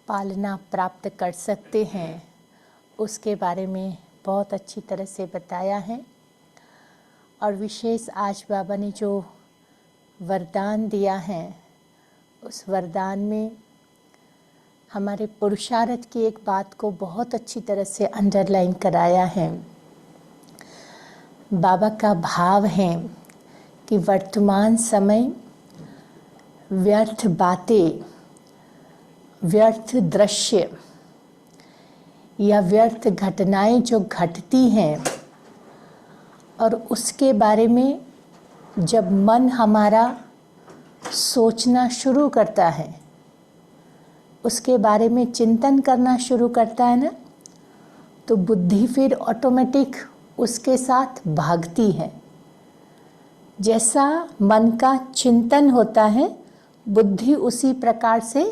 पालना प्राप्त कर सकते हैं, उसके बारे में बहुत अच्छी तरह से बताया है। और विशेष आज बाबा ने जो वरदान दिया है, उस वरदान में हमारे पुरुषार्थ की एक बात को बहुत अच्छी तरह से अंडरलाइन कराया है। बाबा का भाव है कि वर्तमान समय व्यर्थ बातें, व्यर्थ दृश्य या व्यर्थ घटनाएं जो घटती हैं, और उसके बारे में जब मन हमारा सोचना शुरू करता है, उसके बारे में चिंतन करना शुरू करता है ना, तो बुद्धि फिर ऑटोमेटिक उसके साथ भागती है। जैसा मन का चिंतन होता है, बुद्धि उसी प्रकार से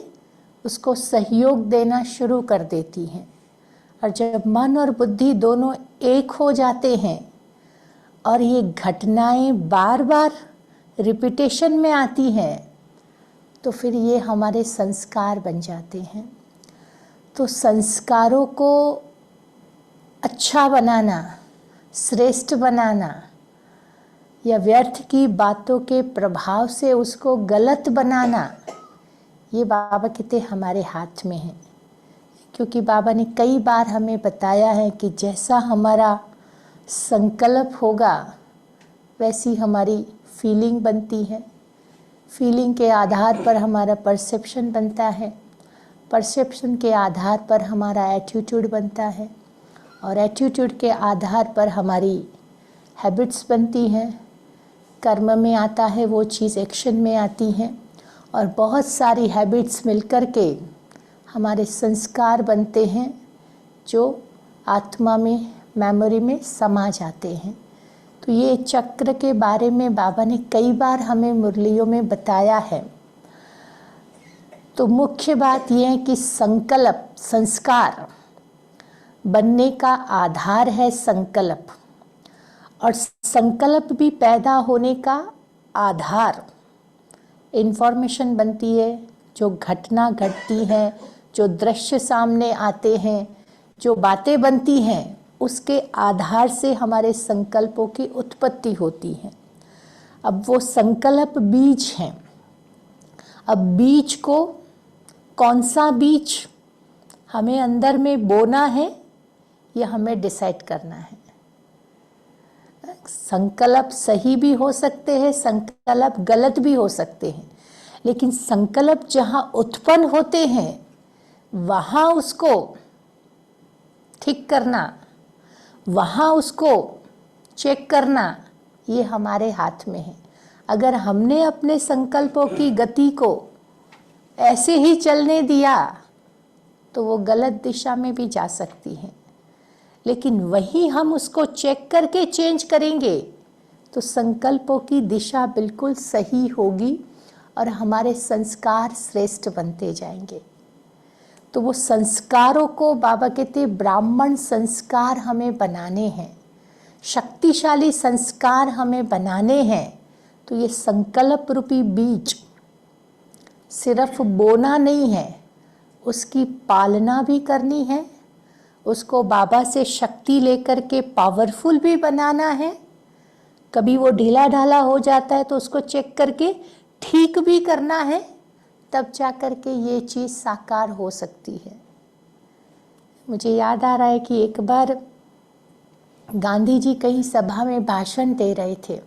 उसको सहयोग देना शुरू कर देती है। और जब मन और बुद्धि दोनों एक हो जाते हैं और ये घटनाएं बार बार रिपीटेशन में आती हैं, तो फिर ये हमारे संस्कार बन जाते हैं। तो संस्कारों को अच्छा बनाना, श्रेष्ठ बनाना, या व्यर्थ की बातों के प्रभाव से उसको गलत बनाना, ये बाबा कहते हमारे हाथ में है। क्योंकि बाबा ने कई बार हमें बताया है कि जैसा हमारा संकल्प होगा वैसी हमारी फीलिंग बनती है, फीलिंग के आधार पर हमारा परसेप्शन बनता है, परसेप्शन के आधार पर हमारा एटीट्यूड बनता है, और एटीट्यूड के आधार पर हमारी हैबिट्स बनती हैं, कर्म में आता है वो चीज़, एक्शन में आती हैं, और बहुत सारी हैबिट्स मिलकर के हमारे संस्कार बनते हैं जो आत्मा में, मेमोरी में समा जाते हैं। तो ये चक्र के बारे में बाबा ने कई बार हमें मुरलियों में बताया है। तो मुख्य बात यह है कि संकल्प, संस्कार बनने का आधार है संकल्प, और संकल्प भी पैदा होने का आधार इन्फॉर्मेशन बनती है। जो घटना घटती है, जो दृश्य सामने आते हैं, जो बातें बनती हैं, उसके आधार से हमारे संकल्पों की उत्पत्ति होती है। अब वो संकल्प बीज हैं। अब बीज को, कौन सा बीज हमें अंदर में बोना है, यह हमें डिसाइड करना है। संकल्प सही भी हो सकते हैं, संकल्प गलत भी हो सकते हैं, लेकिन संकल्प जहाँ उत्पन्न होते हैं वहाँ उसको ठीक करना, वहाँ उसको चेक करना, ये हमारे हाथ में है। अगर हमने अपने संकल्पों की गति को ऐसे ही चलने दिया तो वो गलत दिशा में भी जा सकती है, लेकिन वही हम उसको चेक करके चेंज करेंगे तो संकल्पों की दिशा बिल्कुल सही होगी और हमारे संस्कार श्रेष्ठ बनते जाएंगे। तो वो संस्कारों को बाबा कहते ब्राह्मण संस्कार हमें बनाने हैं, शक्तिशाली संस्कार हमें बनाने हैं। तो ये संकल्प रूपी बीज सिर्फ बोना नहीं है, उसकी पालना भी करनी है, उसको बाबा से शक्ति लेकर के पावरफुल भी बनाना है। कभी वो ढीला ढाला हो जाता है तो उसको चेक करके ठीक भी करना है, तब जा कर के ये चीज़ साकार हो सकती है। मुझे याद आ रहा है कि एक बार गांधी जी कहीं सभा में भाषण दे रहे थे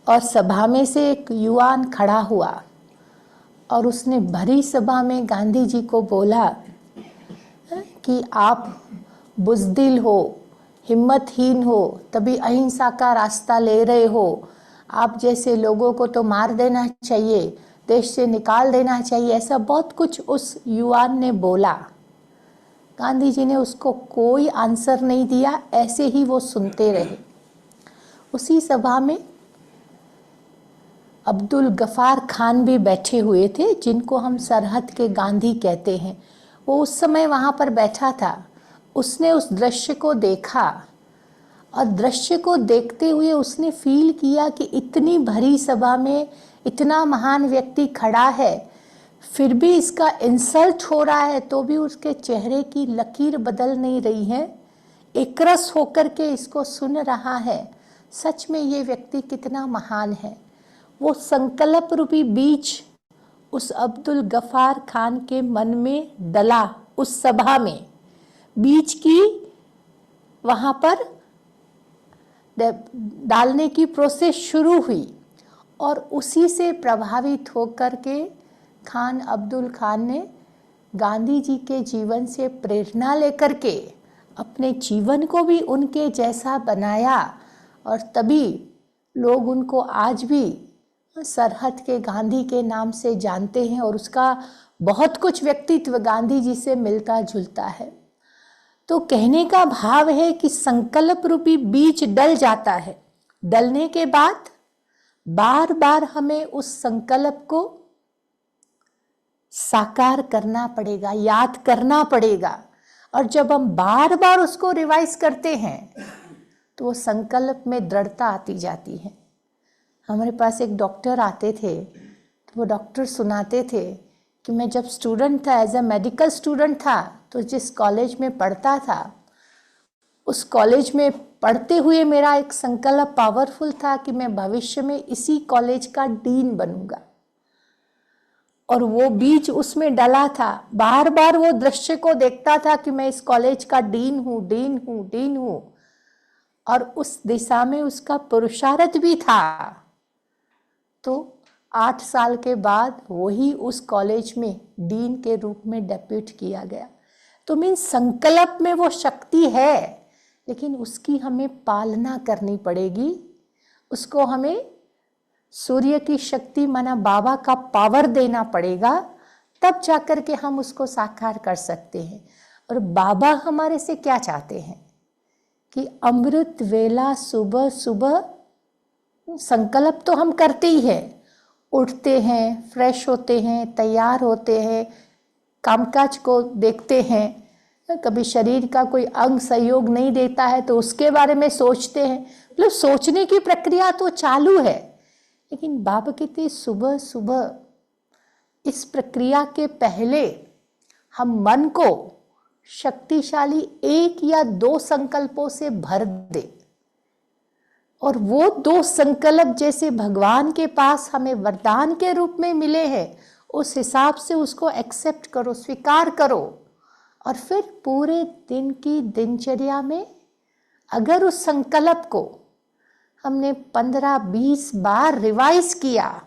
और सभा में से एक युवान खड़ा हुआ और उसने भरी सभा में गांधी जी को बोला कि आप बुज़दिल हो, हिम्मतहीन हो, तभी अहिंसा का रास्ता ले रहे हो। आप जैसे लोगों को तो मार देना चाहिए, देश से निकाल देना चाहिए, ऐसा बहुत कुछ उस युवान ने बोला। गांधी जी ने उसको कोई आंसर नहीं दिया, ऐसे ही वो सुनते रहे। उसी सभा में अब्दुल गफ़ार खान भी बैठे हुए थे, जिनको हम सरहद के गांधी कहते हैं। वो उस समय वहाँ पर बैठा था। उसने उस दृश्य को देखा और दृश्य को देखते हुए उसने फील किया कि इतनी भरी सभा में इतना महान व्यक्ति खड़ा है, फिर भी इसका इंसल्ट हो रहा है तो भी उसके चेहरे की लकीर बदल नहीं रही है, एकरस होकर के इसको सुन रहा है। सच में ये व्यक्ति कितना महान है। वो संकल्प रूपी बीज उस अब्दुल गफ्फार खान के मन में डला। उस सभा में बीज की वहाँ पर डालने की प्रोसेस शुरू हुई और उसी से प्रभावित होकर के खान अब्दुल खान ने गांधी जी के जीवन से प्रेरणा लेकर के अपने जीवन को भी उनके जैसा बनाया और तभी लोग उनको आज भी सरहद के गांधी के नाम से जानते हैं और उसका बहुत कुछ व्यक्तित्व गांधी जी से मिलता जुलता है। तो कहने का भाव है कि संकल्प रूपी बीज डल जाता है। डलने के बाद बार बार हमें उस संकल्प को साकार करना पड़ेगा, याद करना पड़ेगा। और जब हम बार बार उसको रिवाइज करते हैं तो वो संकल्प में दृढ़ता आती जाती है। हमारे पास एक डॉक्टर आते थे तो वो डॉक्टर सुनाते थे कि मैं जब स्टूडेंट था, एज अ मेडिकल स्टूडेंट था, तो जिस कॉलेज में पढ़ता था उस कॉलेज में पढ़ते हुए मेरा एक संकल्प पावरफुल था कि मैं भविष्य में इसी कॉलेज का डीन बनूंगा। और वो बीज उसमें डला था। बार बार वो दृश्य को देखता था कि मैं इस कॉलेज का डीन हूँ, डीन हूँ, डीन हूँ, और उस दिशा में उसका पुरुषार्थ भी था। तो 8 साल के बाद वही उस कॉलेज में डीन के रूप में डेप्यूट किया गया। तो मीन संकल्प में वो शक्ति है, लेकिन उसकी हमें पालना करनी पड़ेगी। उसको हमें सूर्य की शक्ति माना बाबा का पावर देना पड़ेगा, तब जाकर के हम उसको साकार कर सकते हैं। और बाबा हमारे से क्या चाहते हैं कि अमृत वेला सुबह सुबह संकल्प तो हम करते ही हैं, उठते हैं, फ्रेश होते हैं, तैयार होते हैं, कामकाज को देखते हैं, कभी शरीर का कोई अंग सहयोग नहीं देता है तो उसके बारे में सोचते हैं। मतलब सोचने की प्रक्रिया तो चालू है, लेकिन बाबा कहते सुबह सुबह इस प्रक्रिया के पहले हम मन को शक्तिशाली 1 या 2 संकल्पों से भर दे। और वो 2 संकल्प जैसे भगवान के पास हमें वरदान के रूप में मिले हैं, उस हिसाब से उसको एक्सेप्ट करो, स्वीकार करो। और फिर पूरे दिन की दिनचर्या में अगर उस संकल्प को हमने 15-20 बार रिवाइज किया,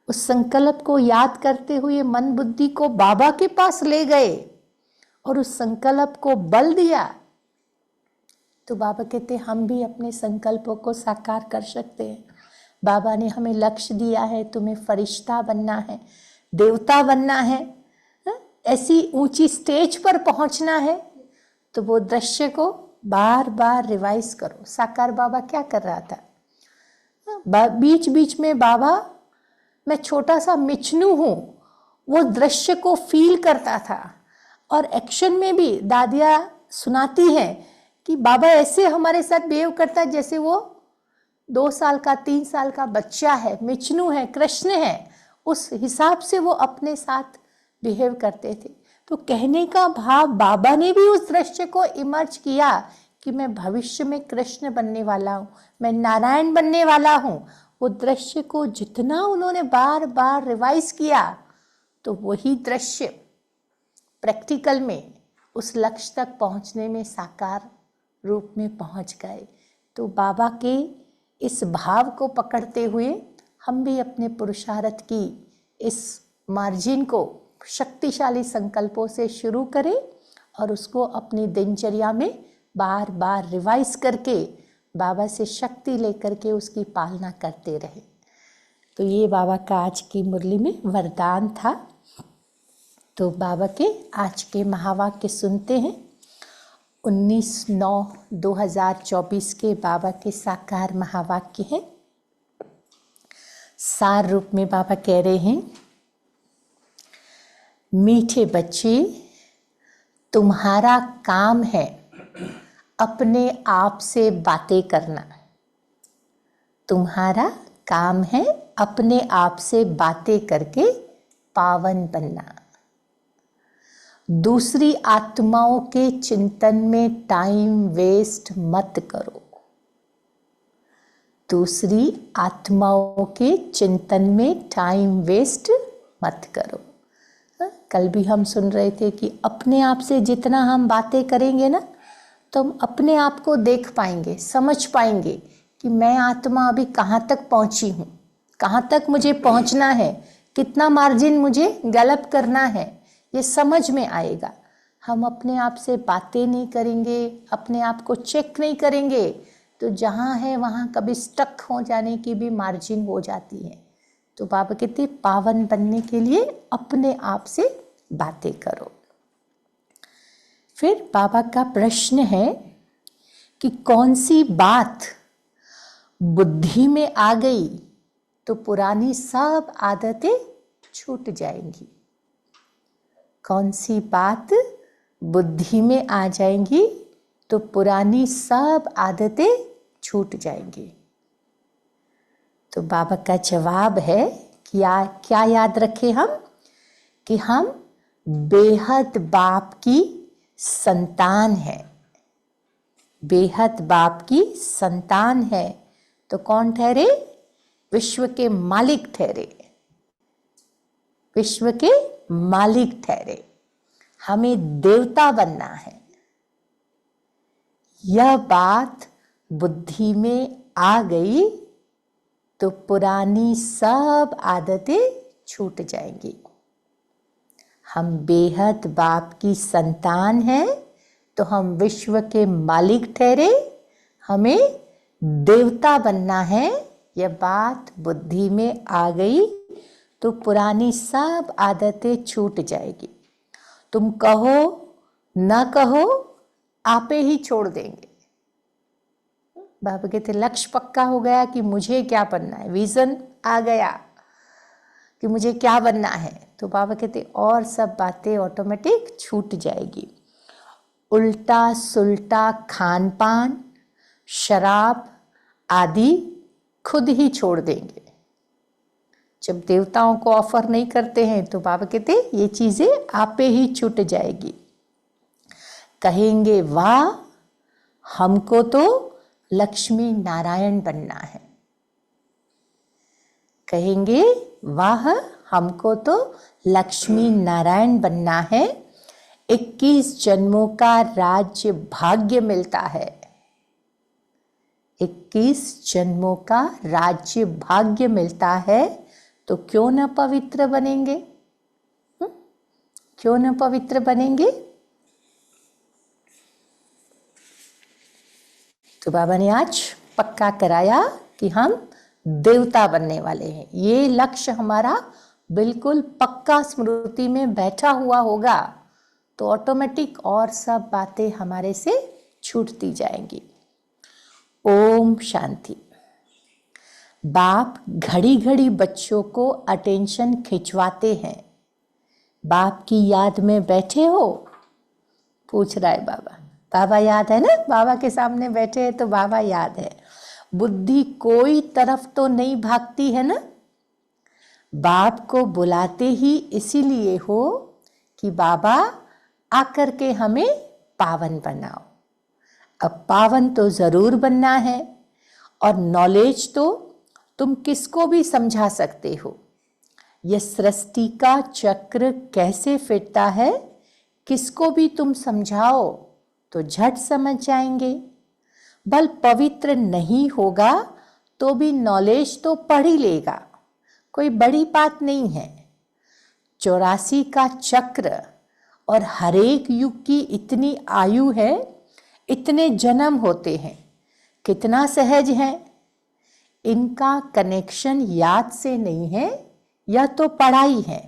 उस संकल्प को याद करते हुए मन बुद्धि को बाबा के पास ले गए और उस संकल्प को बल दिया, तो बाबा कहते हम भी अपने संकल्पों को साकार कर सकते हैं। बाबा ने हमें लक्ष्य दिया है, तुम्हें फरिश्ता बनना है, देवता बनना है, ऐसी ऊंची स्टेज पर पहुंचना है। तो वो दृश्य को बार बार रिवाइज करो। साकार बाबा क्या कर रहा था, बीच बीच में बाबा मैं छोटा सा मिचनू हूँ, वो दृश्य को फील करता था। और एक्शन में भी दादियाँ सुनाती हैं कि बाबा ऐसे हमारे साथ बिहेव करता है जैसे वो 2 साल का 3 साल का बच्चा है, मिचनू है, कृष्ण है। उस हिसाब से वो अपने साथ बिहेव करते थे। तो कहने का भाव बाबा ने भी उस दृश्य को इमर्ज किया कि मैं भविष्य में कृष्ण बनने वाला हूँ, मैं नारायण बनने वाला हूँ। वो दृश्य को जितना उन्होंने बार बार रिवाइज किया तो वही दृश्य प्रैक्टिकल में उस लक्ष्य तक पहुँचने में साकार रूप में पहुँच गए। तो बाबा के इस भाव को पकड़ते हुए हम भी अपने पुरुषार्थ की इस मार्जिन को शक्तिशाली संकल्पों से शुरू करें और उसको अपनी दिनचर्या में बार बार रिवाइज करके बाबा से शक्ति लेकर के उसकी पालना करते रहे। तो ये बाबा का आज की मुरली में वरदान था। तो बाबा के आज के महावाक्य सुनते हैं। 19/9/2024 के बाबा के साकार महावाक्य हैं। सार रूप में बाबा कह रहे हैं, मीठे बच्चे, तुम्हारा काम है अपने आप से बातें करना। तुम्हारा काम है अपने आप से बातें करके पावन बनना। दूसरी आत्माओं के चिंतन में टाइम वेस्ट मत करो। दूसरी आत्माओं के चिंतन में टाइम वेस्ट मत करो। कल भी हम सुन रहे थे कि अपने आप से जितना हम बातें करेंगे ना, तो हम अपने आप को देख पाएंगे, समझ पाएंगे कि मैं आत्मा अभी कहाँ तक पहुँची हूँ, कहाँ तक मुझे पहुँचना है, कितना मार्जिन मुझे गैलप करना है, ये समझ में आएगा। हम अपने आप से बातें नहीं करेंगे, अपने आप को चेक नहीं करेंगे, तो जहाँ है वहाँ कभी स्टक हो जाने की भी मार्जिन हो जाती है। तो बाबा कहते पावन बनने के लिए अपने आप से बातें करो। फिर बाबा का प्रश्न है कि कौन सी बात बुद्धि में आ गई तो पुरानी सब आदतें छूट जाएंगी। कौन सी बात बुद्धि में आ जाएंगी तो पुरानी सब आदतें छूट जाएंगी। तो बाबा का जवाब है कि क्या याद रखें हम कि हम बेहद बाप की संतान है। बेहद बाप की संतान है तो कौन ठहरे? विश्व के मालिक ठहरे। विश्व के मालिक ठहरे। हमें देवता बनना है। यह बात बुद्धि में आ गई तो पुरानी सब आदतें छूट जाएंगी। हम बेहद बाप की संतान हैं तो हम विश्व के मालिक ठहरे। हमें देवता बनना है। यह बात बुद्धि में आ गई तो पुरानी सब आदतें छूट जाएगी। तुम कहो न कहो आपे ही छोड़ देंगे। बाबा कहते लक्ष्य पक्का हो गया कि मुझे क्या बनना है, विजन आ गया कि मुझे क्या बनना है, तो बाबा कहते और सब बातें ऑटोमेटिक छूट जाएगी। उल्टा सुल्टा खान पान, शराब आदि खुद ही छोड़ देंगे। जब देवताओं को ऑफर नहीं करते हैं तो बाबा कहते ये चीजें आपे ही छूट जाएगी। कहेंगे वाह हमको तो लक्ष्मी नारायण बनना है। कहेंगे वाह हमको तो लक्ष्मी नारायण बनना है। 21 जन्मों का राज्य भाग्य मिलता है। 21 जन्मों का राज्य भाग्य मिलता है तो क्यों न पवित्र बनेंगे? क्यों न पवित्र बनेंगे? तो बाबा ने आज पक्का कराया कि हम देवता बनने वाले हैं। ये लक्ष्य हमारा बिल्कुल पक्का स्मृति में बैठा हुआ होगा तो ऑटोमेटिक और सब बातें हमारे से छूटती जाएंगी। ओम शांति। बाप घड़ी घड़ी बच्चों को अटेंशन खिंचवाते हैं। बाप की याद में बैठे हो? पूछ रहा है बाबा। बाबा याद है ना? बाबा के सामने बैठे हैं तो बाबा याद है। बुद्धि कोई तरफ तो नहीं भागती है ना? बाप को बुलाते ही इसीलिए हो कि बाबा आकर के हमें पावन बनाओ। अब पावन तो जरूर बनना है और नॉलेज तो तुम किसको भी समझा सकते हो। यह सृष्टि का चक्र कैसे फिरता है किसको भी तुम समझाओ तो झट समझ जाएंगे। बल पवित्र नहीं होगा तो भी नॉलेज तो पढ़ ही लेगा, कोई बड़ी बात नहीं है। 84 का चक्र और हरेक युग की इतनी आयु है, इतने जन्म होते हैं, कितना सहज है। इनका कनेक्शन याद से नहीं है, यह तो पढ़ाई है।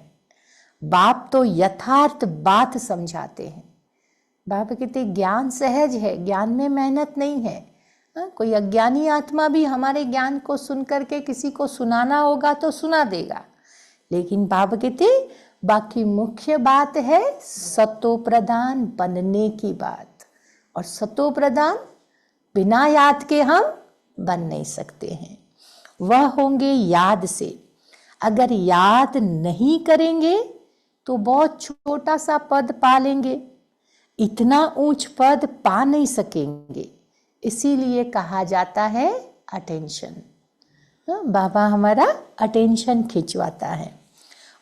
बाप तो यथार्थ बात समझाते हैं। बाप कहते ज्ञान सहज है, ज्ञान में मेहनत नहीं है। कोई अज्ञानी आत्मा भी हमारे ज्ञान को सुन करके किसी को सुनाना होगा तो सुना देगा, लेकिन बाप कहते बाकी मुख्य बात है सतो प्रधान बनने की बात। और सतो प्रधान बिना याद के हम बन नहीं सकते हैं। वह होंगे याद से। अगर याद नहीं करेंगे तो बहुत छोटा सा पद पा लेंगे, इतना ऊंच पद पा नहीं सकेंगे। इसीलिए कहा जाता है अटेंशन। बाबा हमारा अटेंशन खिंचवाता है।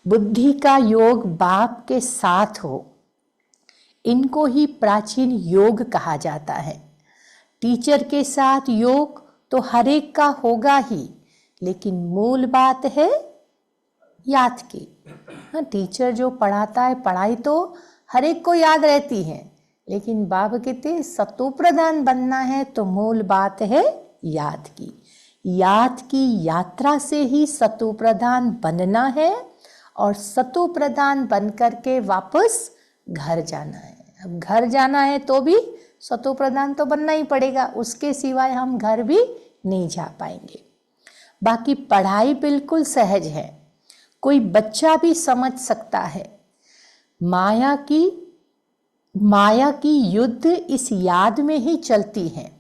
बुद्धि का योग बाप के साथ हो, इनको ही प्राचीन योग कहा जाता है। टीचर के साथ योग तो हर एक का होगा ही, लेकिन मूल बात है याद की। हाँ, टीचर जो पढ़ाता है, पढ़ाई तो हर एक को याद रहती है, लेकिन बाबा कहते सतो प्रधान बनना है तो मूल बात है याद की। याद की यात्रा से ही सतो प्रधान बनना है, और सतो प्रधान बन करके वापस घर जाना है। अब घर जाना है तो भी सतो प्रधान तो बनना ही पड़ेगा, उसके सिवाय हम घर भी नहीं जा पाएंगे। बाकी पढ़ाई बिल्कुल सहज है, कोई बच्चा भी समझ सकता है। माया की युद्ध इस याद में ही चलती है।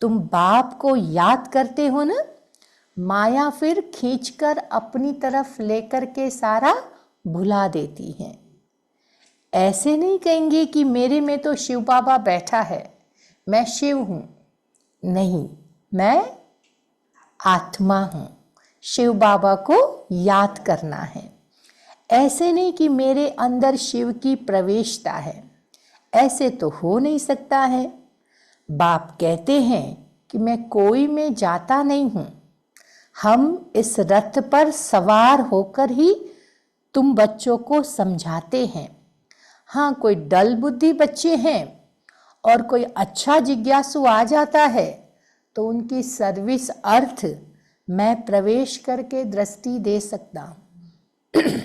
तुम बाप को याद करते हो ना, माया फिर खींचकर अपनी तरफ लेकर के सारा भुला देती है। ऐसे नहीं कहेंगे कि मेरे में तो शिव बाबा बैठा है, मैं शिव हूं। नहीं, मैं आत्मा हूं। शिव बाबा को याद करना है। ऐसे नहीं कि मेरे अंदर शिव की प्रवेशता है, ऐसे तो हो नहीं सकता है। बाप कहते हैं कि मैं कोई में जाता नहीं हूं। हम इस रथ पर सवार होकर ही तुम बच्चों को समझाते हैं। हाँ, कोई डल बुद्धि बच्चे हैं और कोई अच्छा जिज्ञासु आ जाता है तो उनकी सर्विस अर्थ मैं प्रवेश करके दृष्टि दे सकता हूँ।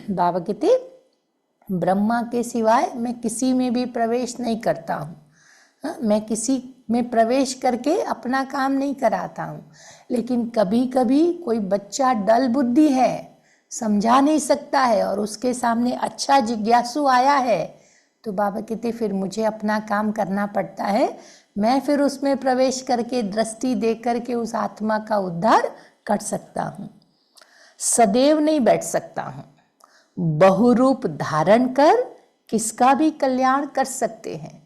बाबा कहते ब्रह्मा के सिवाय मैं किसी में भी प्रवेश नहीं करता हूँ। मैं किसी में प्रवेश करके अपना काम नहीं कराता हूँ। लेकिन कभी कभी कोई बच्चा डल बुद्धि है, समझा नहीं सकता है, और उसके सामने अच्छा जिज्ञासु आया है, तो बाबा कहते फिर मुझे अपना काम करना पड़ता है। मैं फिर उसमें प्रवेश करके दृष्टि दे करके उस आत्मा का उद्धार कर सकता हूँ। सदैव नहीं बैठ सकता हूँ। बहुरूप धारण कर किसका भी कल्याण कर सकते हैं।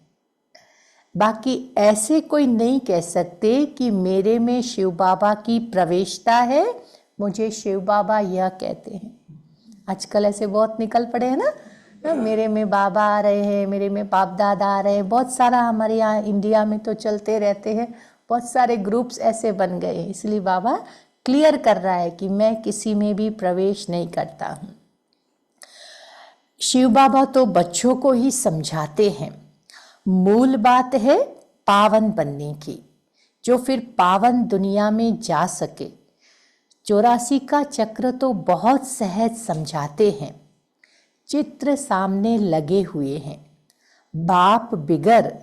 बाकी ऐसे कोई नहीं कह सकते कि मेरे में शिव बाबा की प्रवेशता है, मुझे शिव बाबा यह कहते हैं। आजकल ऐसे बहुत निकल पड़े हैं ना, मेरे में बाबा आ रहे हैं, मेरे में बाप दादा आ रहे हैं। बहुत सारा हमारे यहाँ इंडिया में तो चलते रहते हैं, बहुत सारे ग्रुप्स ऐसे बन गए हैं। इसलिए बाबा क्लियर कर रहा है कि मैं किसी में भी प्रवेश नहीं करता हूँ। शिव बाबा तो बच्चों को ही समझाते हैं। मूल बात है पावन बनने की, जो फिर पावन दुनिया में जा सके। 84 का चक्र तो बहुत सहज समझाते हैं। चित्र सामने लगे हुए हैं। बाप बिगर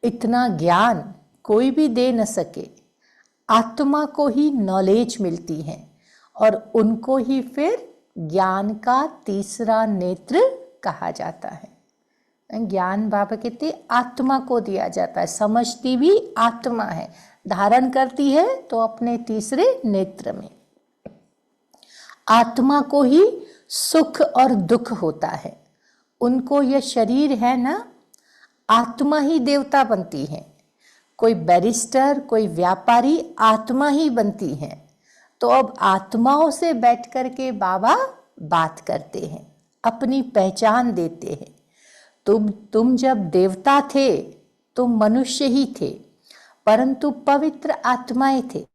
इतना ज्ञान कोई भी दे न सके। आत्मा को ही नॉलेज मिलती है और उनको ही फिर ज्ञान का तीसरा नेत्र कहा जाता है। ज्ञान बाबा कहते आत्मा को दिया जाता है, समझती भी आत्मा है, धारण करती है तो अपने तीसरे नेत्र में। आत्मा को ही सुख और दुख होता है। उनको यह शरीर है ना, आत्मा ही देवता बनती है। कोई बैरिस्टर, कोई व्यापारी आत्मा ही बनती है। तो अब आत्माओं से बैठ कर के बाबा बात करते हैं, अपनी पहचान देते हैं। तुम जब देवता थे तुम मनुष्य ही थे, परंतु पवित्र आत्माएं थे।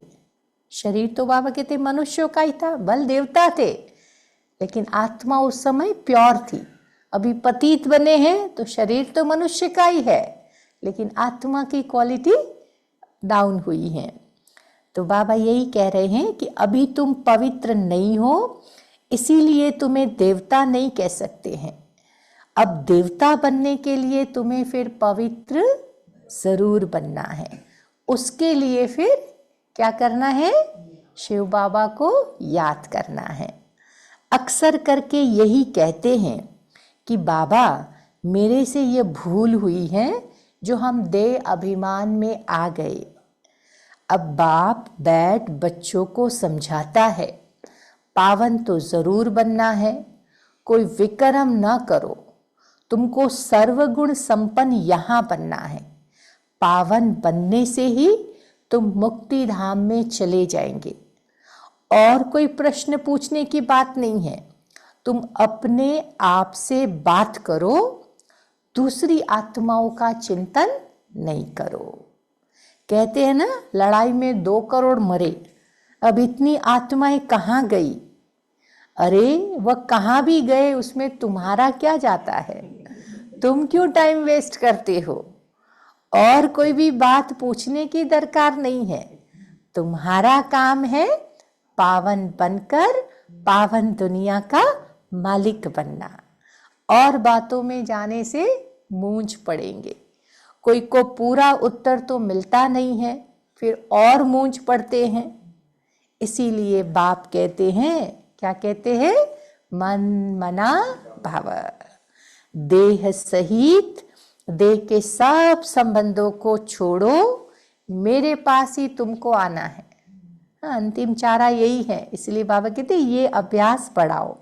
शरीर तो बाबा कहते मनुष्यों का ही था, बल देवता थे, लेकिन आत्मा उस समय प्योर थी। अभी पतित बने हैं तो शरीर तो मनुष्य का ही है, लेकिन आत्मा की क्वालिटी डाउन हुई है। तो बाबा यही कह रहे हैं कि अभी तुम पवित्र नहीं हो, इसीलिए तुम्हें देवता नहीं कह सकते हैं। अब देवता बनने के लिए तुम्हें फिर पवित्र जरूर बनना है। उसके लिए फिर क्या करना है? शिव बाबा को याद करना है। अक्सर करके यही कहते हैं कि बाबा मेरे से ये भूल हुई है जो हम देह अभिमान में आ गए। अब बाप बैठ बच्चों को समझाता है, पावन तो जरूर बनना है, कोई विक्रम ना करो, तुमको सर्वगुण संपन्न यहाँ बनना है। पावन बनने से ही तुम मुक्ति धाम में चले जाएंगे। और कोई प्रश्न पूछने की बात नहीं है, तुम अपने आप से बात करो, दूसरी आत्माओं का चिंतन नहीं करो। कहते हैं ना, लड़ाई में 2 करोड़ मरे, अब इतनी आत्माएं कहाँ गई? अरे वह कहाँ भी गए, उसमें तुम्हारा क्या जाता है? तुम क्यों टाइम वेस्ट करते हो? और कोई भी बात पूछने की दरकार नहीं है। तुम्हारा काम है पावन बनकर पावन दुनिया का मालिक बनना। और बातों में जाने से मूंझ पड़ेंगे। कोई को पूरा उत्तर तो मिलता नहीं है, फिर और मूंझ पड़ते हैं। इसीलिए बाप कहते हैं, क्या कहते हैं? मन मना भाव। देह सहित देह के सब संबंधों को छोड़ो, मेरे पास ही तुमको आना है। अंतिम चारा यही है। इसलिए बाबा कहते ये अभ्यास बढ़ाओ।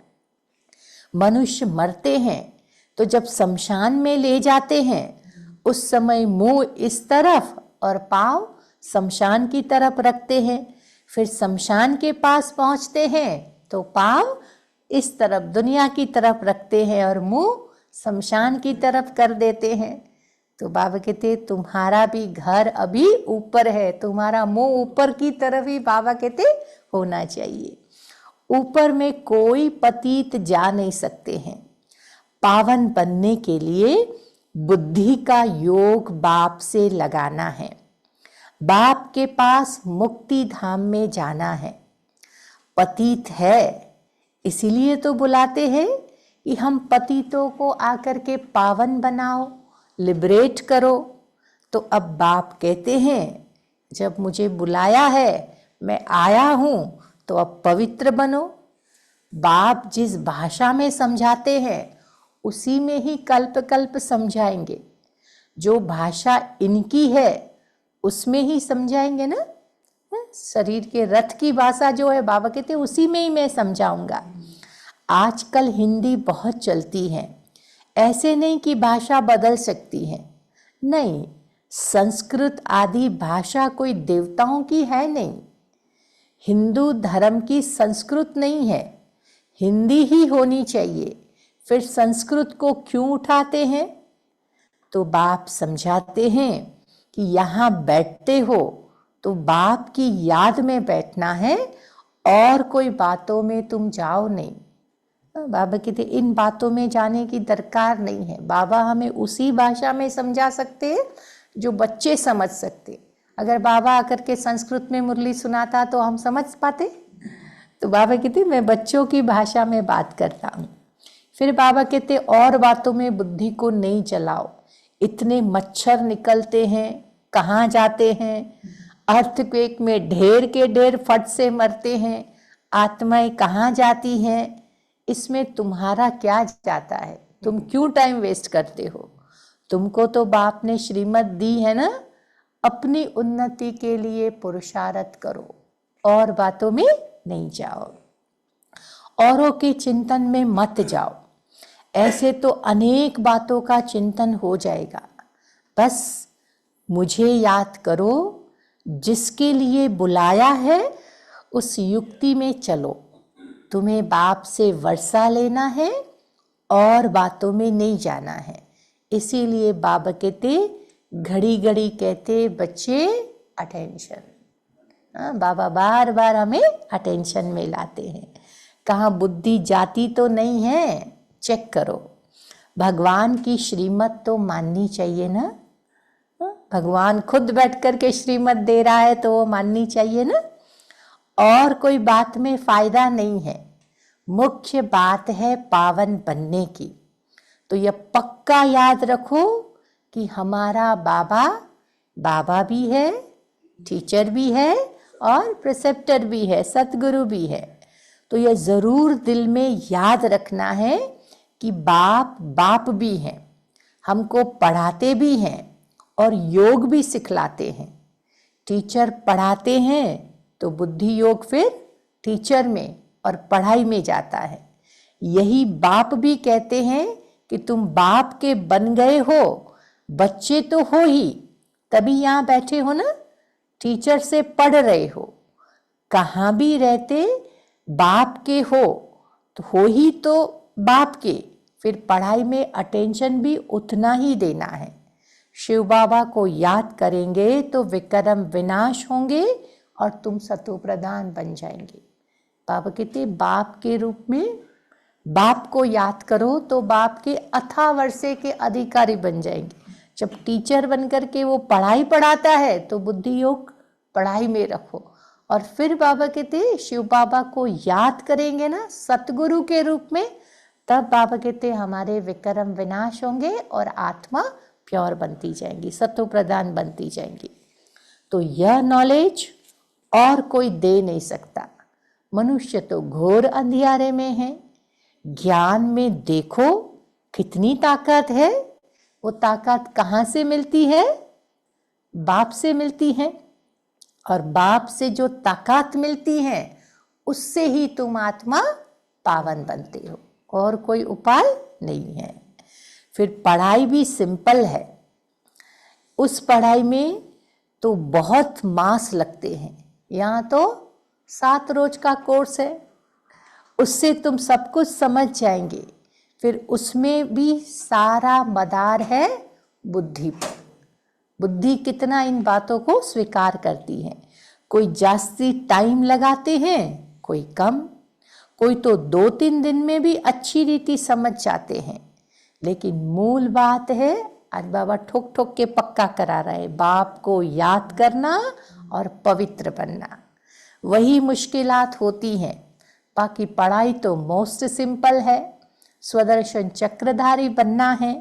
मनुष्य मरते हैं तो जब शमशान में ले जाते हैं, उस समय मुंह इस तरफ और पांव शमशान की तरफ रखते हैं। फिर शमशान के पास पहुंचते हैं तो पांव इस तरफ दुनिया की तरफ रखते हैं और मुंह शमशान की तरफ कर देते हैं। तो बाबा कहते तुम्हारा भी घर अभी ऊपर है, तुम्हारा मुंह ऊपर की तरफ ही बाबा कहते होना चाहिए। ऊपर में कोई पतित जा नहीं सकते हैं। पावन बनने के लिए बुद्धि का योग बाप से लगाना है। बाप के पास मुक्ति धाम में जाना है। पतित है इसीलिए तो बुलाते हैं कि हम पतितों को आकर के पावन बनाओ, लिबरेट करो। तो अब बाप कहते हैं जब मुझे बुलाया है, मैं आया हूं, तो अब पवित्र बनो। बाप जिस भाषा में समझाते हैं उसी में ही कल्प कल्प समझाएंगे। जो भाषा इनकी है उसमें ही समझाएंगे ना। शरीर के रथ की भाषा जो है बाबा कहते हैं उसी में ही मैं समझाऊंगा। आजकल हिंदी बहुत चलती है, ऐसे नहीं कि भाषा बदल सकती है, नहीं। संस्कृत आदि भाषा कोई देवताओं की है नहीं। हिंदू धर्म की संस्कृत नहीं है, हिंदी ही होनी चाहिए। फिर संस्कृत को क्यों उठाते हैं? तो बाप समझाते हैं कि यहाँ बैठते हो तो बाप की याद में बैठना है, और कोई बातों में तुम जाओ नहीं। बाबा कहते इन बातों में जाने की दरकार नहीं है। बाबा हमें उसी भाषा में समझा सकते हैं जो बच्चे समझ सकते। अगर बाबा आकर के संस्कृत में मुरली सुनाता तो हम समझ पाते? तो बाबा कहते मैं बच्चों की भाषा में बात करता हूँ। फिर बाबा कहते और बातों में बुद्धि को नहीं चलाओ। इतने मच्छर निकलते हैं, कहाँ जाते हैं? अर्थक्वेक में ढेर के ढेर फट से मरते हैं। आत्माएं कहाँ जाती हैं? इसमें तुम्हारा क्या जाता है? तुम क्यों टाइम वेस्ट करते हो? तुमको तो बाप ने श्रीमत दी है ना, अपनी उन्नति के लिए पुरुषार्थ करो, और बातों में नहीं जाओ, औरों के चिंतन में मत जाओ। ऐसे तो अनेक बातों का चिंतन हो जाएगा। बस मुझे याद करो, जिसके लिए बुलाया है उस युक्ति में चलो। तुम्हें बाप से वर्षा लेना है और बातों में नहीं जाना है। इसीलिए बाबा कहते घड़ी घड़ी कहते बच्चे अटेंशन। बाबा बार बार हमें अटेंशन में लाते हैं। कहाँ बुद्धि जाती तो नहीं है, चेक करो। भगवान की श्रीमत तो माननी चाहिए ना। भगवान खुद बैठ कर के श्रीमत दे रहा है तो वो माननी चाहिए ना। और कोई बात में फायदा नहीं है। मुख्य बात है पावन बनने की। तो यह पक्का याद रखो कि हमारा बाबा भी है, टीचर भी है और प्रिसेप्टर भी है, सतगुरु भी है। तो यह जरूर दिल में याद रखना है कि बाप भी हैं, हमको पढ़ाते भी हैं और योग भी सिखलाते हैं। टीचर पढ़ाते हैं तो बुद्धि योग फिर टीचर में और पढ़ाई में जाता है। यही बाप भी कहते हैं कि तुम बाप के बन गए हो, बच्चे तो हो ही, तभी यहाँ बैठे हो ना, टीचर से पढ़ रहे हो। कहाँ भी रहते बाप के हो तो हो ही तो बाप के, फिर पढ़ाई में अटेंशन भी उतना ही देना है। शिव बाबा को याद करेंगे तो विक्रम विनाश होंगे और तुम सतो प्रधान बन जाएंगे। बाबा कहते बाप के रूप में बाप को याद करो तो बाप के अथाह वर्षे के अधिकारी बन जाएंगे। जब टीचर बनकर के वो पढ़ाई पढ़ाता है तो बुद्धि योग पढ़ाई में रखो। और फिर बाबा कहते शिव बाबा को याद करेंगे ना सतगुरु के रूप में, तब बाबा कहते हमारे विक्रम विनाश होंगे और आत्मा प्योर बनती जाएंगी, सतो प्रधान बनती जाएंगी। तो यह नॉलेज और कोई दे नहीं सकता। मनुष्य तो घोर अंधियारे में है। ज्ञान में देखो कितनी ताकत है। वो ताकत कहाँ से मिलती है? बाप से मिलती है। और बाप से जो ताकत मिलती है उससे ही तुम आत्मा पावन बनते हो, और कोई उपाय नहीं है। फिर पढ़ाई भी सिंपल है। उस पढ़ाई में तो बहुत मास लगते हैं। यहाँ तो 7 रोज का कोर्स है, उससे तुम सब कुछ समझ जाएंगे। फिर उसमें भी सारा मदार है बुद्धि पर। बुद्धि कितना इन बातों को स्वीकार करती है। कोई जास्ती टाइम लगाते हैं, कोई कम, कोई तो 2-3 दिन में भी अच्छी रीति समझ जाते हैं। लेकिन मूल बात है, आज बाबा ठोक ठोक के पक्का करा रहे हैं, बाप को याद करना और पवित्र बनना, वही मुश्किलात होती हैं। बाकी पढ़ाई तो मोस्ट सिंपल है। स्वदर्शन चक्रधारी बनना है।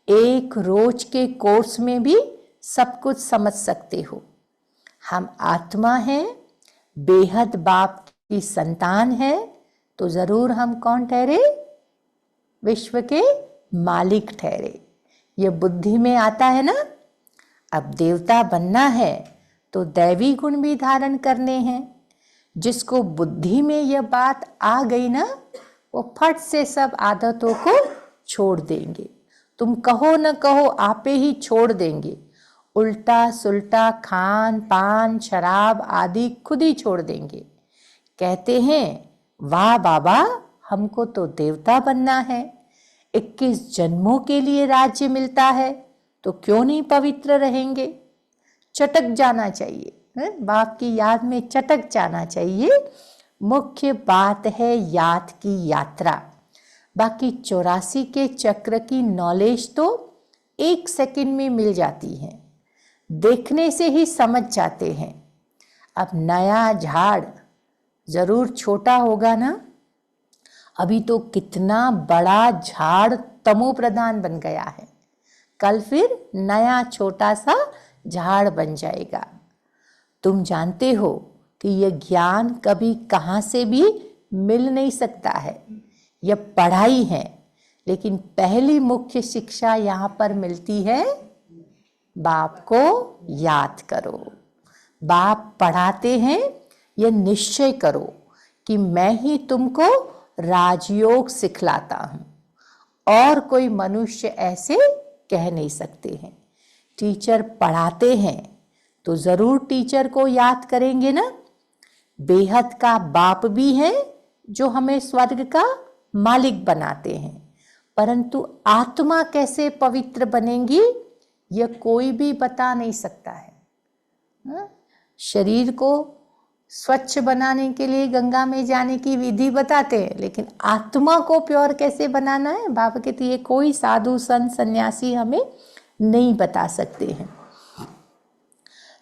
1 रोज के कोर्स में भी सब कुछ समझ सकते हो। हम आत्मा हैं, बेहद बाप की संतान है, तो जरूर हम कौन ठहरे? विश्व के मालिक ठहरे। ये बुद्धि में आता है ना। अब देवता बनना है तो दैवी गुण भी धारण करने हैं। जिसको बुद्धि में यह बात आ गई ना, वो फट से सब आदतों को छोड़ देंगे। तुम कहो न कहो आपे ही छोड़ देंगे। उल्टा सुल्टा खान पान शराब आदि खुद ही छोड़ देंगे। कहते हैं वाह बाबा, हमको तो देवता बनना है, 21 जन्मों के लिए राज्य मिलता है, तो क्यों नहीं पवित्र रहेंगे? चटक जाना चाहिए, बाप की याद में चटक जाना चाहिए। मुख्य बात है याद की यात्रा। बाकी 84 के चक्र की नॉलेज तो 1 सेकंड में मिल जाती है, देखने से ही समझ जाते हैं। अब नया झाड़ जरूर छोटा होगा ना, अभी तो कितना बड़ा झाड़ तमो प्रधान बन गया है, कल फिर नया छोटा सा झाड़ बन जाएगा। तुम जानते हो कि यह ज्ञान कभी कहाँ से भी मिल नहीं सकता है, यह पढ़ाई है। लेकिन पहली मुख्य शिक्षा यहाँ पर मिलती है, बाप को याद करो। बाप पढ़ाते हैं, यह निश्चय करो कि मैं ही तुमको राजयोग सिखलाता हूँ, और कोई मनुष्य ऐसे कह नहीं सकते हैं। टीचर पढ़ाते हैं तो जरूर टीचर को याद करेंगे ना। बेहद का बाप भी है जो हमें स्वर्ग का मालिक बनाते हैं, परंतु आत्मा कैसे पवित्र बनेंगी यह कोई भी बता नहीं सकता है। शरीर को स्वच्छ बनाने के लिए गंगा में जाने की विधि बताते हैं, लेकिन आत्मा को प्योर कैसे बनाना है बाबा कहते ये कोई साधु संत सन्यासी हमें नहीं बता सकते हैं।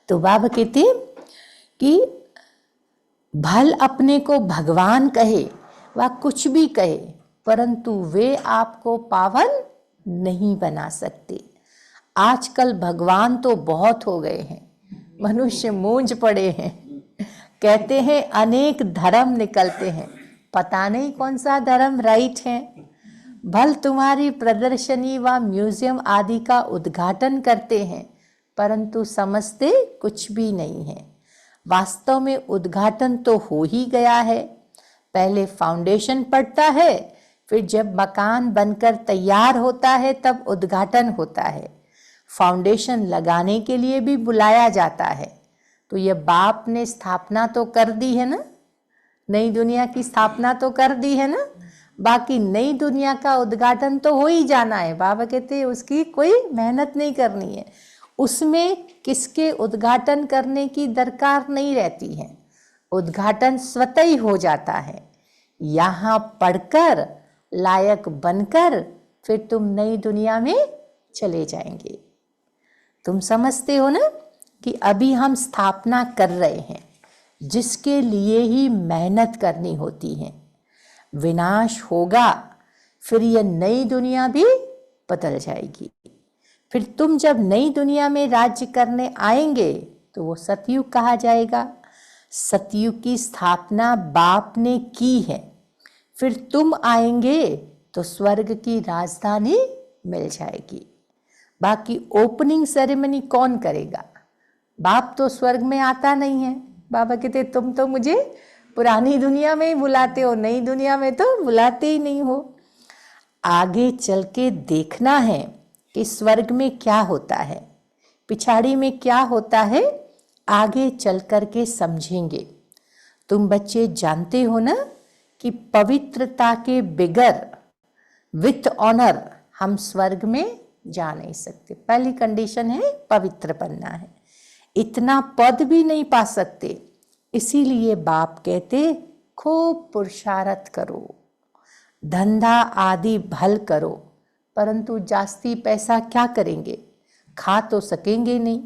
तो बाबा कहते कि भल अपने को भगवान कहे व कुछ भी कहे, परंतु वे आपको पावन नहीं बना सकते। आजकल भगवान तो बहुत हो गए हैं, मनुष्य मूंझ पड़े हैं। कहते हैं अनेक धर्म निकलते हैं, पता नहीं कौन सा धर्म राइट है। भल तुम्हारी प्रदर्शनी व म्यूजियम आदि का उद्घाटन करते हैं, परंतु समझते कुछ भी नहीं है। वास्तव में उद्घाटन तो हो ही गया है। पहले फाउंडेशन पड़ता है, फिर जब मकान बनकर तैयार होता है तब उद्घाटन होता है। फाउंडेशन लगाने के लिए भी बुलाया जाता है। तो ये बाप ने स्थापना तो कर दी है ना, नई दुनिया की स्थापना तो कर दी है ना, बाकी नई दुनिया का उद्घाटन तो हो ही जाना है। बाबा कहते हैं उसकी कोई मेहनत नहीं करनी है, उसमें किसके उद्घाटन करने की दरकार नहीं रहती है, उद्घाटन स्वतः ही हो जाता है। यहाँ पढ़कर लायक बनकर फिर तुम नई दुनिया में चले जाएंगे। तुम समझते हो ना कि अभी हम स्थापना कर रहे हैं, जिसके लिए ही मेहनत करनी होती है। विनाश होगा, फिर यह नई दुनिया भी बदल जाएगी। फिर तुम जब नई दुनिया में राज्य करने आएंगे तो वो सतयुग कहा जाएगा। सतयुग की स्थापना बाप ने की है। फिर तुम आएंगे तो स्वर्ग की राजधानी मिल जाएगी। बाकी ओपनिंग सेरेमनी कौन करेगा? बाप तो स्वर्ग में आता नहीं है। बाबा कहते तुम तो मुझे पुरानी दुनिया में ही बुलाते हो, नई दुनिया में तो बुलाते ही नहीं हो। आगे चल के देखना है कि स्वर्ग में क्या होता है, पिछाड़ी में क्या होता है, आगे चल कर के समझेंगे। तुम बच्चे जानते हो ना कि पवित्रता के बगैर विथ ऑनर हम स्वर्ग में जा नहीं सकते। पहली कंडीशन है पवित्र बनना है। इतना पद भी नहीं पा सकते, इसीलिए बाप कहते खूब पुरुषार्थ करो, धंधा आदि भल करो, परंतु जास्ती पैसा क्या करेंगे? खा तो सकेंगे नहीं,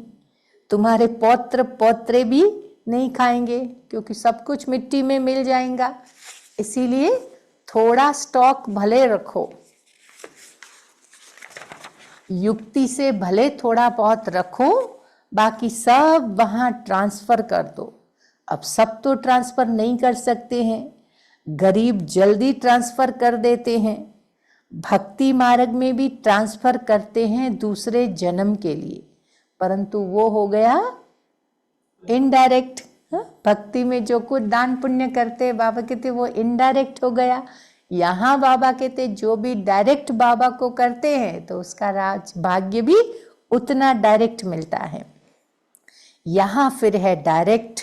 तुम्हारे पौत्र पौत्रे भी नहीं खाएंगे क्योंकि सब कुछ मिट्टी में मिल जाएगा। इसीलिए थोड़ा स्टॉक भले रखो, युक्ति से भले थोड़ा बहुत रखो, बाकी सब वहाँ ट्रांसफर कर दो। अब सब तो ट्रांसफर नहीं कर सकते हैं, गरीब जल्दी ट्रांसफर कर देते हैं। भक्ति मार्ग में भी ट्रांसफर करते हैं दूसरे जन्म के लिए, परंतु वो हो गया इनडायरेक्ट। भक्ति में जो कुछ दान पुण्य करते हैं बाबा कहते वो इनडायरेक्ट हो गया। यहाँ बाबा कहते जो भी डायरेक्ट बाबा को करते हैं तो उसका राज भाग्य भी उतना डायरेक्ट मिलता है। यहाँ फिर है डायरेक्ट।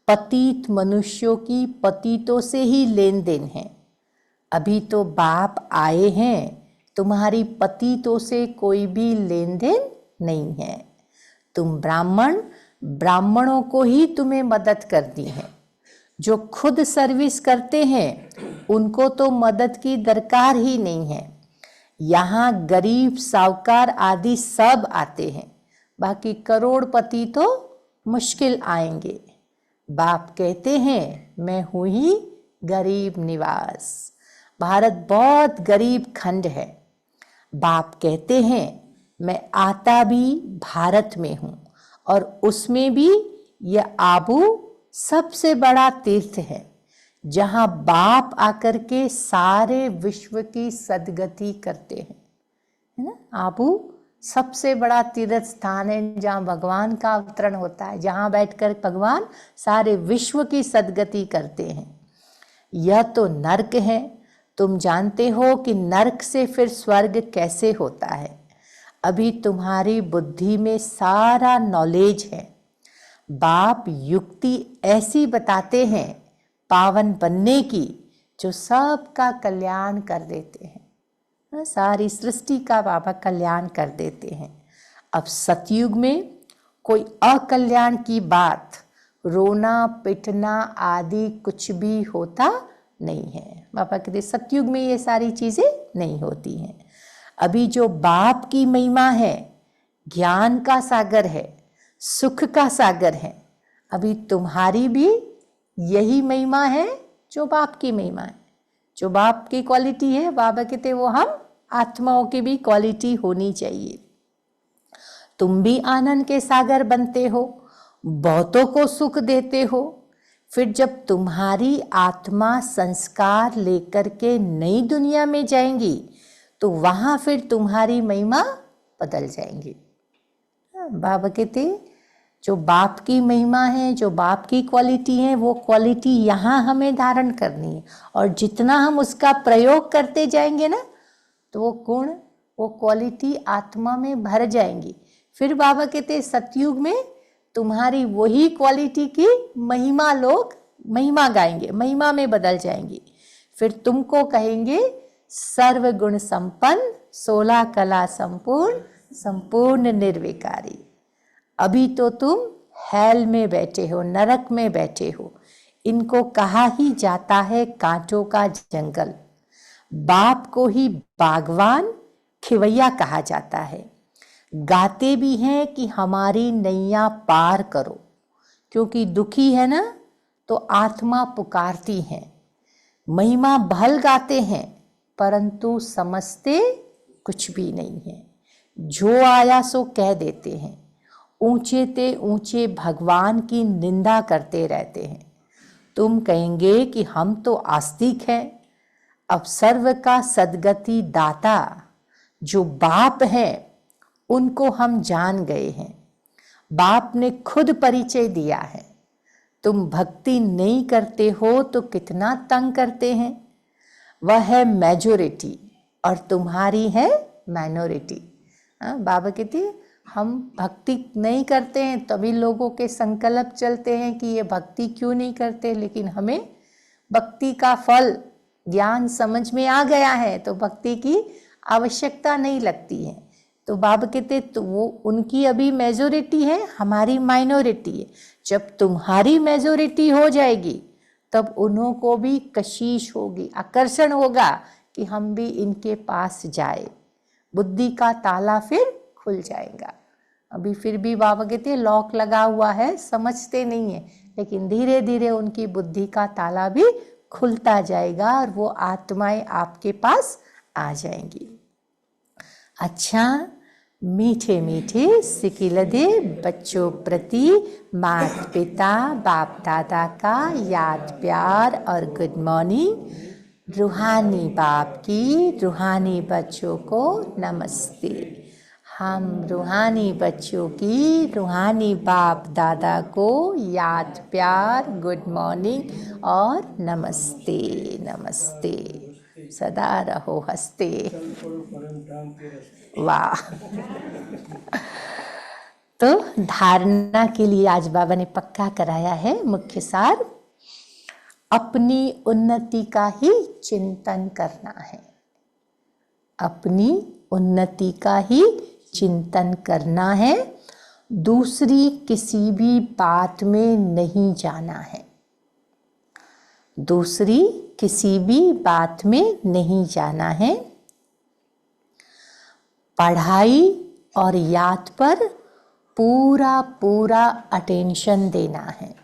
पतित मनुष्यों की पतितों से ही लेन देन है। अभी तो बाप आए हैं, तुम्हारी पतितों से कोई भी लेन देन नहीं है। तुम ब्राह्मण, ब्राह्मणों को ही तुम्हें मदद करनी है। जो खुद सर्विस करते हैं उनको तो मदद की दरकार ही नहीं है। यहाँ गरीब साहूकार आदि सब आते हैं, बाकी करोड़पति तो मुश्किल आएंगे। बाप कहते हैं मैं हूँ ही गरीब निवास। भारत बहुत गरीब खंड है। बाप कहते हैं मैं आता भी भारत में हूँ और उसमें भी यह आबू सबसे बड़ा तीर्थ है, जहाँ बाप आकर के सारे विश्व की सदगति करते हैं, है ना। आबू सबसे बड़ा तीर्थ स्थान है जहाँ भगवान का अवतरण होता है, जहाँ बैठकर भगवान सारे विश्व की सदगति करते हैं। यह तो नर्क है। तुम जानते हो कि नर्क से फिर स्वर्ग कैसे होता है। अभी तुम्हारी बुद्धि में सारा नॉलेज है। बाप युक्ति ऐसी बताते हैं पावन बनने की जो सबका कल्याण कर देते हैं। सारी सृष्टि का बाबा कल्याण कर देते हैं। अब सतयुग में कोई अकल्याण की बात, रोना पिटना आदि कुछ भी होता नहीं है। बाबा कहते सतयुग में ये सारी चीजें नहीं होती हैं। अभी जो बाप की महिमा है, ज्ञान का सागर है, सुख का सागर है, अभी तुम्हारी भी यही महिमा है जो बाप की महिमा है। जो बाप की क्वालिटी है बाबा कहते वो हम आत्माओं की भी क्वालिटी होनी चाहिए। तुम भी आनंद के सागर बनते हो, बहुतों को सुख देते हो। फिर जब तुम्हारी आत्मा संस्कार लेकर के नई दुनिया में जाएंगी तो वहां फिर तुम्हारी महिमा बदल जाएंगी। बाबा कहते जो बाप की महिमा है, जो बाप की क्वालिटी है, वो क्वालिटी यहाँ हमें धारण करनी है। और जितना हम उसका प्रयोग करते जाएंगे ना, तो वो गुण, वो क्वालिटी आत्मा में भर जाएंगी। फिर बाबा कहते सतयुग में तुम्हारी वही क्वालिटी की महिमा लोग महिमा गाएंगे, महिमा में बदल जाएंगी। फिर तुमको कहेंगे सर्व गुण संपन्न, 16 कला संपूर्ण, संपूर्ण निर्विकारी। अभी तो तुम हेल में बैठे हो, नरक में बैठे हो। इनको कहा ही जाता है कांटों का जंगल। बाप को ही बागवान खिवैया कहा जाता है। गाते भी हैं कि हमारी नैया पार करो, क्योंकि दुखी है ना, तो आत्मा पुकारती है। महिमा भल गाते हैं, परंतु समझते कुछ भी नहीं है। जो आया सो कह देते हैं, ऊंचे ते ऊंचे भगवान की निंदा करते रहते हैं। तुम कहेंगे कि हम तो आस्तिक हैं। अब सर्व का सद्गति दाता जो बाप है, उनको हम जान गए हैं। बाप ने खुद परिचय दिया है। तुम भक्ति नहीं करते हो तो कितना तंग करते हैं। वह है मेजोरिटी और तुम्हारी है माइनॉरिटी। बाबा कहती है हम भक्ति नहीं करते हैं, तभी लोगों के संकल्प चलते हैं कि ये भक्ति क्यों नहीं करते। लेकिन हमें भक्ति का फल ज्ञान समझ में आ गया है, तो भक्ति की आवश्यकता नहीं लगती है। तो बाबा कहते तो वो उनकी अभी मेजोरिटी है, हमारी माइनॉरिटी है। जब तुम्हारी मेजोरिटी हो जाएगी, तब उन्हों को भी कशिश होगी, आकर्षण होगा कि हम भी इनके पास जाए। बुद्धि का ताला फिर खुल जाएगा। अभी फिर भी बाबा कहते लॉक लगा हुआ है, समझते नहीं है, लेकिन धीरे धीरे उनकी बुद्धि का ताला भी खुलता जाएगा और वो आत्माएं आपके पास आ जाएंगी। अच्छा, मीठे मीठे सिकिलदे बच्चों प्रति माता पिता बाप दादा का याद प्यार और गुड मॉर्निंग। रूहानी बाप की रूहानी बच्चों को नमस्ते। हम रूहानी बच्चों की रूहानी बाप दादा को याद प्यार, गुड मॉर्निंग और नमस्ते नमस्ते। सदा रहो हंसते। वाह। तो धारणा के लिए आज बाबा ने पक्का कराया है मुख्य सार, अपनी उन्नति का ही चिंतन करना है। अपनी उन्नति का ही चिंतन करना है, दूसरी किसी भी बात में नहीं जाना है। दूसरी किसी भी बात में नहीं जाना है। पढ़ाई और याद पर पूरा पूरा अटेंशन देना है।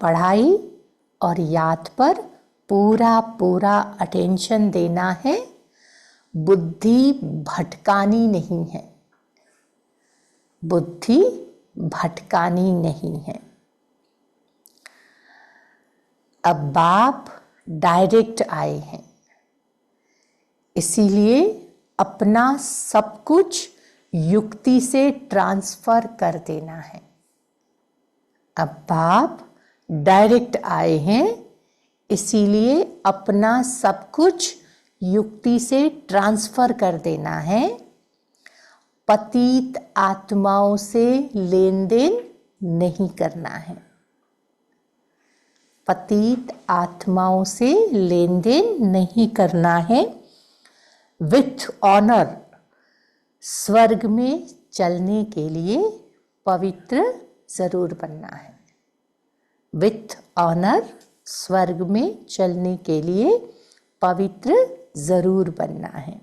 पढ़ाई और याद पर पूरा पूरा अटेंशन देना है। बुद्धि भटकानी नहीं है। बुद्धि भटकानी नहीं है। अब बाप डायरेक्ट आए हैं, इसीलिए अपना सब कुछ युक्ति से ट्रांसफर कर देना है। अब बाप डायरेक्ट आए हैं, इसीलिए अपना सब कुछ युक्ति से ट्रांसफर कर देना है। पतित आत्माओं से लेन देन नहीं करना है। पतित आत्माओं से लेन देन नहीं करना है। विथ ऑनर स्वर्ग में चलने के लिए पवित्र जरूर बनना है। विथ ऑनर स्वर्ग में चलने के लिए पवित्र जरूर बनना है।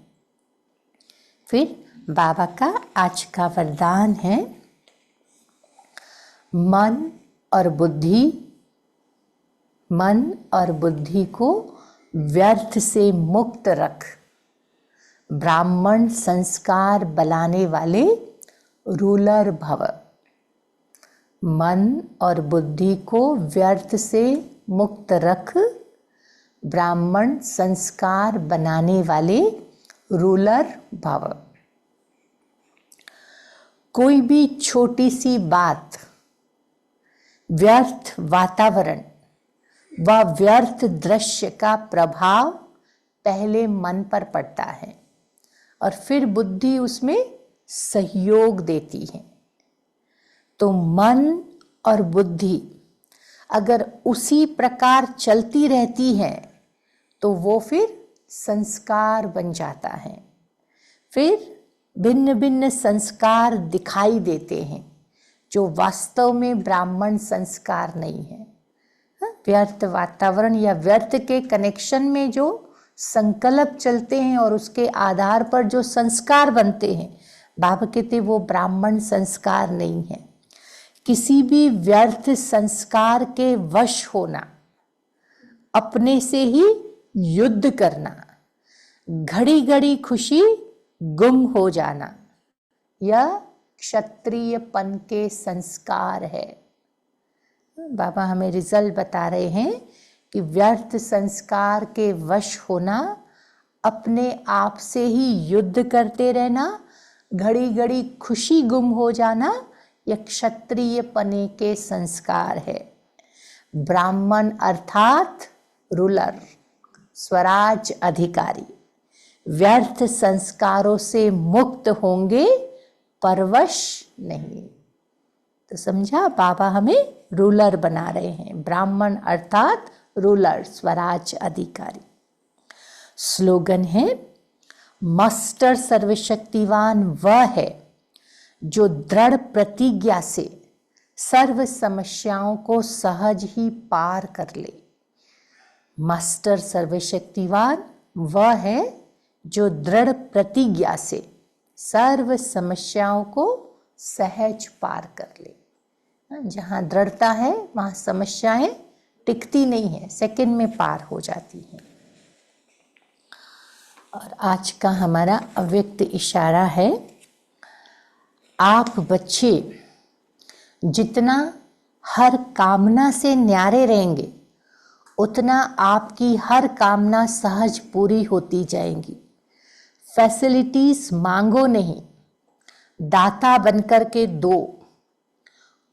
फिर बाबा का आज का वरदान है, मन और बुद्धि को व्यर्थ से मुक्त रख। ब्राह्मण संस्कार बनाने वाले रूलर भव। मन और बुद्धि को व्यर्थ से मुक्त रख, ब्राह्मण संस्कार बनाने वाले रूलर भव। कोई भी छोटी सी बात, व्यर्थ वातावरण व व्यर्थ दृश्य का प्रभाव पहले मन पर पड़ता है और फिर बुद्धि उसमें सहयोग देती है। तो मन और बुद्धि अगर उसी प्रकार चलती रहती है तो वो फिर संस्कार बन जाता है। फिर भिन्न भिन्न संस्कार दिखाई देते हैं जो वास्तव में ब्राह्मण संस्कार नहीं है। व्यर्थ वातावरण या व्यर्थ के कनेक्शन में जो संकल्प चलते हैं और उसके आधार पर जो संस्कार बनते हैं, बाबा कहते वो ब्राह्मण संस्कार नहीं है। किसी भी व्यर्थ संस्कार के वश होना, अपने से ही युद्ध करना, घड़ी घड़ी खुशी गुम हो जाना, यह क्षत्रियपन के संस्कार है। बाबा हमें रिजल्ट बता रहे हैं कि व्यर्थ संस्कार के वश होना, अपने आप से ही युद्ध करते रहना, घड़ी घड़ी खुशी गुम हो जाना, यह क्षत्रियपने के संस्कार है। ब्राह्मण अर्थात रूलर, स्वराज अधिकारी, व्यर्थ संस्कारों से मुक्त होंगे, परवश नहीं। तो समझा, बाबा हमें रूलर बना रहे हैं। ब्राह्मण अर्थात रूलर, स्वराज अधिकारी। स्लोगन है, मास्टर सर्वशक्तिवान वह है जो दृढ़ प्रतिज्ञा से सर्व समस्याओं को सहज ही पार कर ले। मास्टर सर्वशक्तिवान वह है जो दृढ़ प्रतिज्ञा से सर्व समस्याओं को सहज पार कर ले। जहाँ दृढ़ता है वहाँ समस्याएं टिकती नहीं है, सेकंड में पार हो जाती हैं। और आज का हमारा अव्यक्त इशारा है, आप बच्चे जितना हर कामना से न्यारे रहेंगे उतना आपकी हर कामना सहज पूरी होती जाएंगी। फैसिलिटीज मांगो नहीं, दाता बनकर के दो।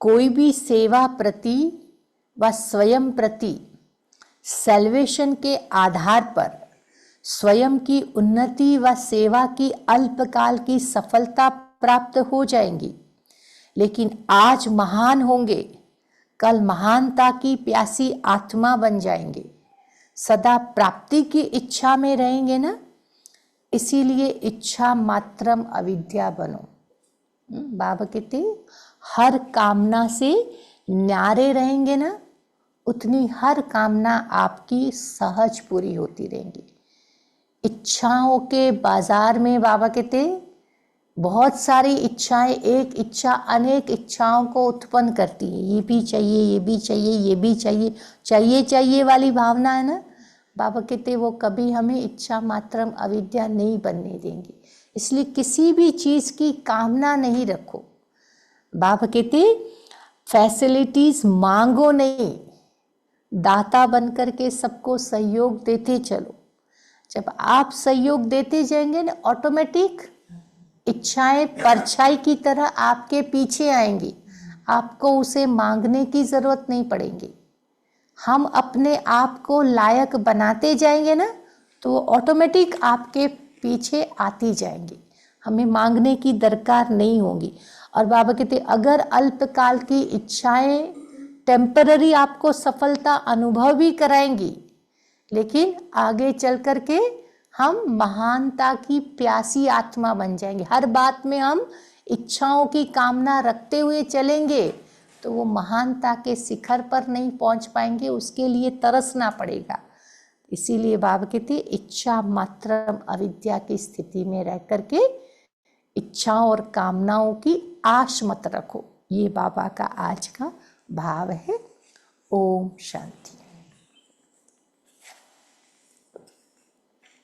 कोई भी सेवा प्रति व स्वयं प्रति सैल्वेशन के आधार पर स्वयं की उन्नति व सेवा की अल्पकाल की सफलता प्राप्त हो जाएंगी, लेकिन आज महान होंगे, कल महानता की प्यासी आत्मा बन जाएंगे। सदा प्राप्ति की इच्छा में रहेंगे ना, इसीलिए इच्छा मात्रम अविद्या बनो। बाबा कहते हर कामना से न्यारे रहेंगे ना, उतनी हर कामना आपकी सहज पूरी होती रहेंगी। इच्छाओं के बाजार में बाबा कहते बहुत सारी इच्छाएं, एक इच्छा अनेक इच्छाओं को उत्पन्न करती है। ये भी चाहिए, ये भी चाहिए, ये भी चाहिए, चाहिए चाहिए वाली भावना है ना, बाबा कहते वो कभी हमें इच्छा मात्रम अविद्या नहीं बनने देंगे। इसलिए किसी भी चीज़ की कामना नहीं रखो। बाबा कहते फैसिलिटीज मांगो नहीं, दाता बनकर के सबको सहयोग देते चलो। जब आप सहयोग देते जाएंगे ना, ऑटोमेटिक इच्छाएं परछाई की तरह आपके पीछे आएंगी, आपको उसे मांगने की जरूरत नहीं पड़ेगी। हम अपने आप को लायक बनाते जाएंगे ना, तो ऑटोमेटिक आपके पीछे आती जाएंगी, हमें मांगने की दरकार नहीं होगी। और बाबा कहते अगर अल्पकाल की इच्छाएं टेम्पररी आपको सफलता अनुभव भी कराएंगी, लेकिन आगे चल कर के हम महानता की प्यासी आत्मा बन जाएंगे। हर बात में हम इच्छाओं की कामना रखते हुए चलेंगे तो वो महानता के शिखर पर नहीं पहुंच पाएंगे, उसके लिए तरसना पड़ेगा। इसीलिए बाबा कहते इच्छा मात्रम अविद्या की स्थिति में रह करके इच्छाओं और कामनाओं की आश मत रखो। ये बाबा का आज का भाव है। ओम शांति।